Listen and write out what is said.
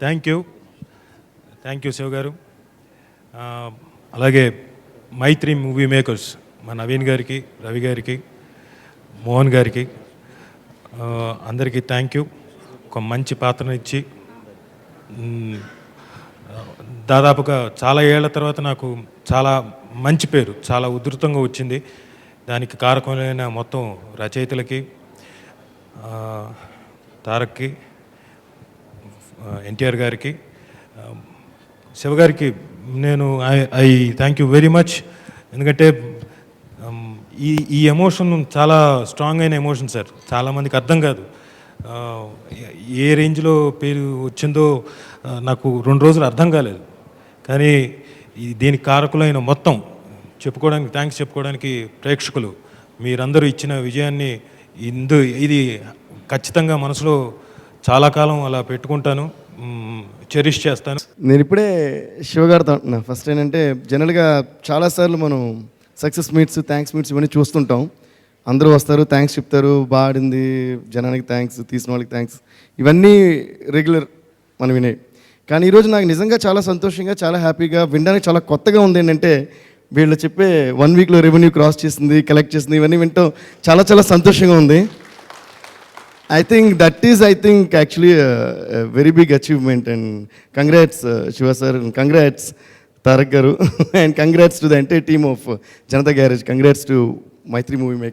Thank you Shiva గారు. అలాగే మైత్రి movie makers మా నవీన్ గారికి, రవి గారికి, మోహన్ గారికి అందరికీ థ్యాంక్ యూ. ఒక మంచి పాత్రను ఇచ్చి దాదాపుగా చాలా ఏళ్ల తర్వాత నాకు చాలా మంచి పేరు చాలా ఉధృతంగా వచ్చింది. దానికి కారకమైన మొత్తం రచయితలకి, తారక్కి, ఎన్టీఆర్ గారికి, శివగారికి నేను I thank you very much. ఎందుకంటే ఈ ఎమోషన్ చాలా స్ట్రాంగ్ అయిన ఎమోషన్ సార్. చాలామందికి అర్థం కాదు. ఏ రేంజ్లో పేరు వచ్చిందో నాకు 2 రోజులు అర్థం కాలేదు. కానీ దీనికి కారకులైన మొత్తం థ్యాంక్స్ చెప్పుకోవడానికి ప్రేక్షకులు మీరందరూ ఇచ్చిన విజయాన్ని ఇది ఖచ్చితంగా మనసులో చాలా కాలం అలా పెట్టుకుంటాను, చెరిష్ చేస్తాను. నేను ఇప్పుడే శివగారితో అంటున్నా. ఫస్ట్ ఏంటంటే జనరల్గా చాలాసార్లు మనం సక్సెస్ మీట్స్, థ్యాంక్స్ మీట్స్ ఇవన్నీ చూస్తుంటాం. అందరూ వస్తారు, థ్యాంక్స్ చెప్తారు, బాడింది, జనానికి థ్యాంక్స్, తీసిన వాళ్ళకి థ్యాంక్స్, ఇవన్నీ రెగ్యులర్ మనం వినే. కానీ ఈరోజు నాకు నిజంగా చాలా సంతోషంగా, చాలా హ్యాపీగా, వినడానికి చాలా కొత్తగా ఉంది. ఏంటంటే వీళ్ళు చెప్పే 1 వీక్లో రెవెన్యూ క్రాస్ చేసింది, కలెక్ట్ చేసింది, ఇవన్నీ వింటాం చాలా చాలా సంతోషంగా ఉంది. I think that is actually a very big achievement, and congrats Shiva sir, and congrats Tarak garu and congrats to the entire team of Janata Garage. Congrats to Maitri Movie Makers.